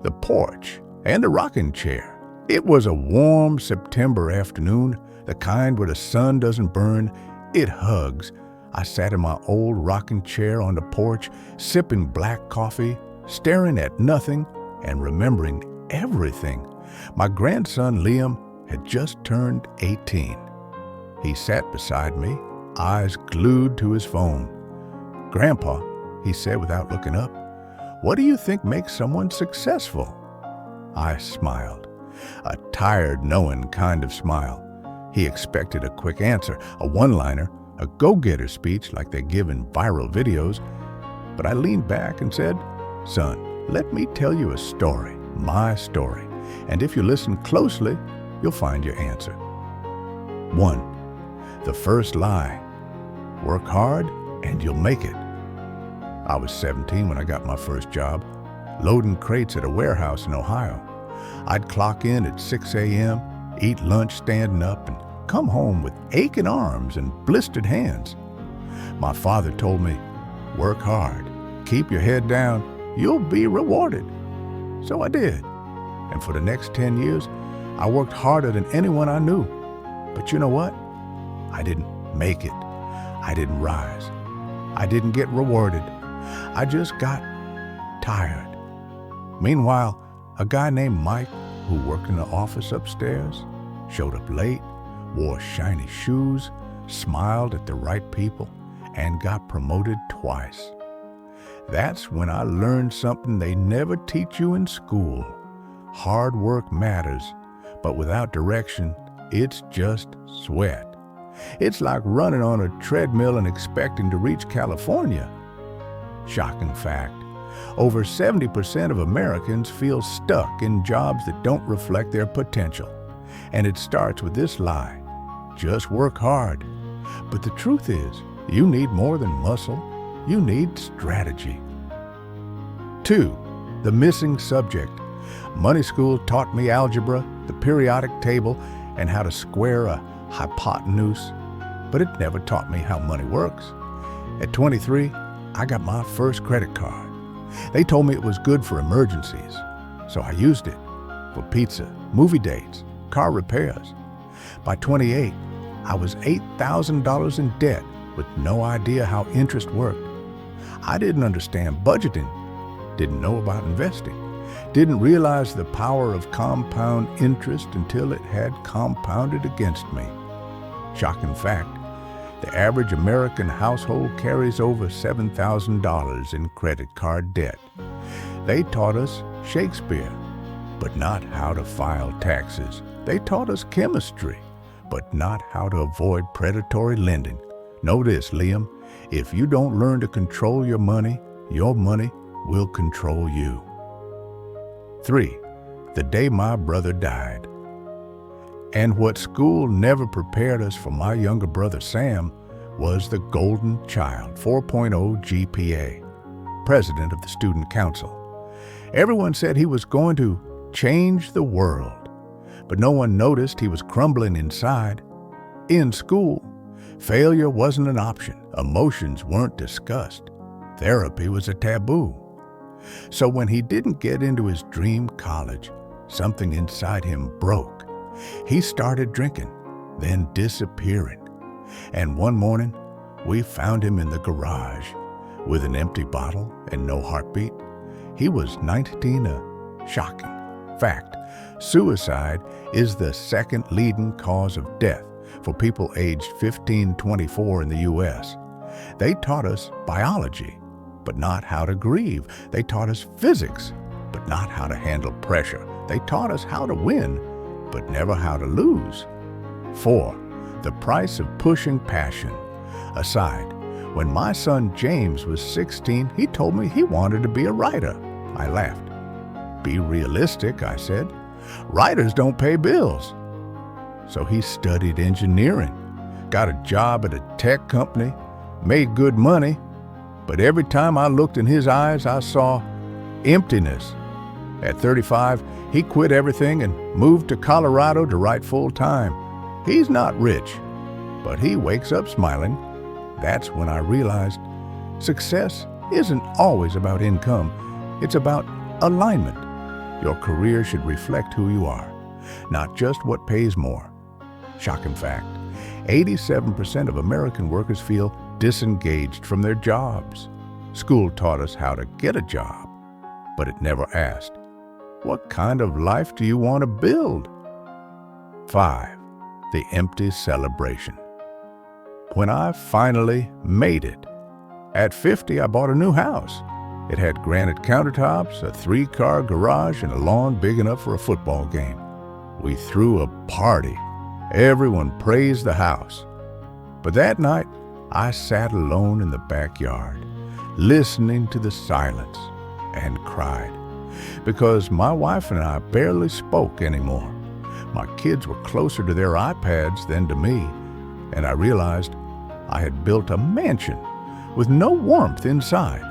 the porch, and a rocking chair. It was a warm September afternoon, the kind where the sun doesn't burn, it hugs. I sat in my old rocking chair on the porch, sipping black coffee, staring at nothing and remembering everything. My grandson Liam had just turned 18. He sat beside me, eyes glued to his phone. "Grandpa," he said without looking up, "what do you think makes someone successful?" I smiled, a tired, knowing kind of smile. He expected a quick answer, a one-liner, a go-getter speech like they give in viral videos. But I leaned back and said, "Son, let me tell you a story, my story. And if you listen closely, you'll find your answer." 1. The first lie. Work hard and you'll make it. I was 17 when I got my first job, loading crates at a warehouse in Ohio. I'd clock in at 6 a.m., eat lunch standing up, and come home with aching arms and blistered hands. My father told me, "Work hard, keep your head down, you'll be rewarded." So I did. And for the next 10 years, I worked harder than anyone I knew. But you know what? I didn't make it. I didn't rise. I didn't get rewarded. I just got tired. Meanwhile, a guy named Mike, who worked in the office upstairs, showed up late, wore shiny shoes, smiled at the right people, and got promoted twice. That's when I learned something they never teach you in school. Hard work matters, but without direction, it's just sweat. It's like running on a treadmill and expecting to reach California. Shocking fact, over 70% of Americans feel stuck in jobs that don't reflect their potential. And it starts with this lie: just work hard. But the truth is, you need more than muscle, you need strategy. 2. The missing subject. Money school taught me algebra, the periodic table, and how to square a hypotenuse, but it never taught me how money works. At 23, I got my first credit card. They told me it was good for emergencies, so I used it for pizza, movie dates, car repairs. By 28, I was $8,000 in debt with no idea how interest worked. I didn't understand budgeting, didn't know about investing, didn't realize the power of compound interest until it had compounded against me. Shocking fact, the average American household carries over $7,000 in credit card debt. They taught us Shakespeare, but not how to file taxes. They taught us chemistry, but not how to avoid predatory lending. Know this, Liam, if you don't learn to control your money will control you. 3. The day my brother died. And what school never prepared us for my younger brother Sam was the golden child, 4.0 GPA, president of the student council. Everyone said he was going to change the world, but no one noticed he was crumbling inside. In school, failure wasn't an option. Emotions weren't discussed. Therapy was a taboo. So when he didn't get into his dream college, something inside him broke. He started drinking, then disappearing. And one morning, we found him in the garage with an empty bottle and no heartbeat. He was 19, a shocking fact. Suicide is the second leading cause of death for people aged 15-24 in the U.S. They taught us biology, but not how to grieve. They taught us physics, but not how to handle pressure. They taught us how to win, but never how to lose. 4. The price of pushing passion. Aside, when my son James was 16, he told me he wanted to be a writer. I laughed. Be realistic, I said. Writers don't pay bills. So he studied engineering, got a job at a tech company, made good money, but every time I looked in his eyes, I saw emptiness. At 35, he quit everything and moved to Colorado to write full-time. He's not rich, but he wakes up smiling. That's when I realized success isn't always about income. It's about alignment. Your career should reflect who you are, not just what pays more. Shocking fact, 87% of American workers feel disengaged from their jobs. School taught us how to get a job, but it never asked, what kind of life do you want to build? 5. The empty celebration. When I finally made it. At 50, I bought a new house. It had granite countertops, a 3-car garage, and a lawn big enough for a football game. We threw a party. Everyone praised the house. But that night, I sat alone in the backyard, listening to the silence, and cried. Because my wife and I barely spoke anymore. My kids were closer to their iPads than to me, and I realized I had built a mansion with no warmth inside.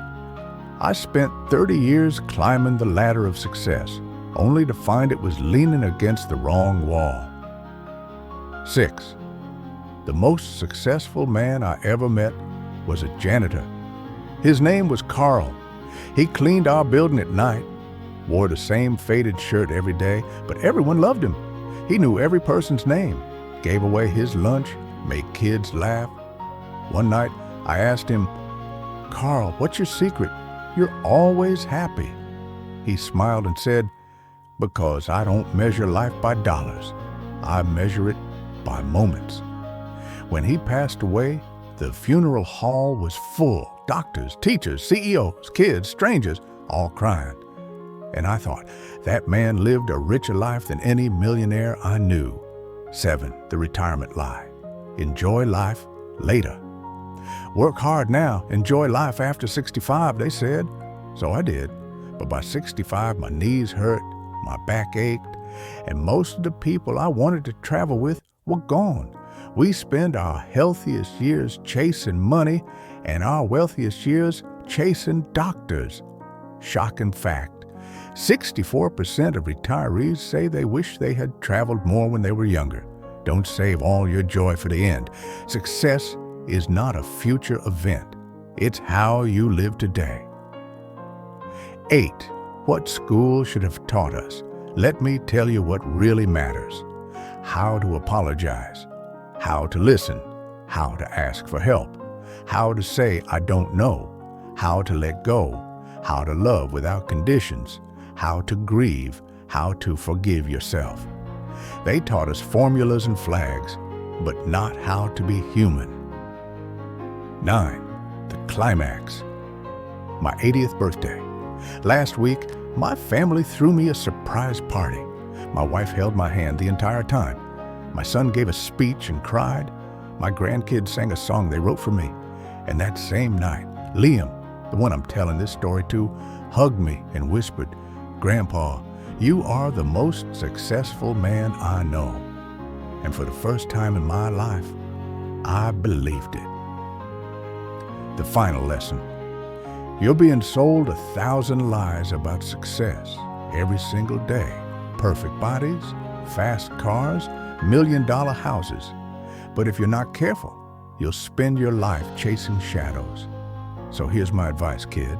I spent 30 years climbing the ladder of success, only to find it was leaning against the wrong wall. 6. The most successful man I ever met was a janitor. His name was Carl. He cleaned our building at night, wore the same faded shirt every day, but everyone loved him. He knew every person's name, gave away his lunch, made kids laugh. One night, I asked him, Carl, what's your secret? You're always happy. He smiled and said, because I don't measure life by dollars. I measure it by moments. When he passed away, the funeral hall was full. Doctors, teachers, CEOs, kids, strangers, all crying. And I thought, that man lived a richer life than any millionaire I knew. 7. The retirement lie. Enjoy life later. Work hard now, enjoy life after 65, they said. So I did. But by 65, my knees hurt, my back ached, and most of the people I wanted to travel with were gone. We spend our healthiest years chasing money and our wealthiest years chasing doctors. Shocking fact, 64% of retirees say they wish they had traveled more when they were younger. Don't save all your joy for the end. Success is not a future event. It's how you live today. 8. What school should have taught us? Let me tell you what really matters. How to apologize, how to listen, how to ask for help, how to say I don't know, how to let go, how to love without conditions, how to grieve, how to forgive yourself. They taught us formulas and flags, but not how to be human. 9. The climax. My 80th birthday. Last week, my family threw me a surprise party. My wife held my hand the entire time. My son gave a speech and cried. My grandkids sang a song they wrote for me. And that same night, Liam, the one I'm telling this story to, hugged me and whispered, Grandpa, you are the most successful man I know. And for the first time in my life, I believed it. The final lesson. You're being sold 1,000 lies about success every single day. Perfect bodies, fast cars, million-dollar houses. But if you're not careful, you'll spend your life chasing shadows. So here's my advice, kid.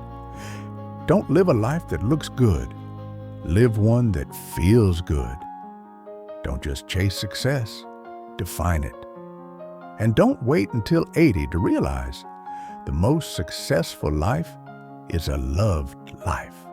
Don't live a life that looks good. Live one that feels good. Don't just chase success, define it. And don't wait until 80 to realize the most successful life is a loved life.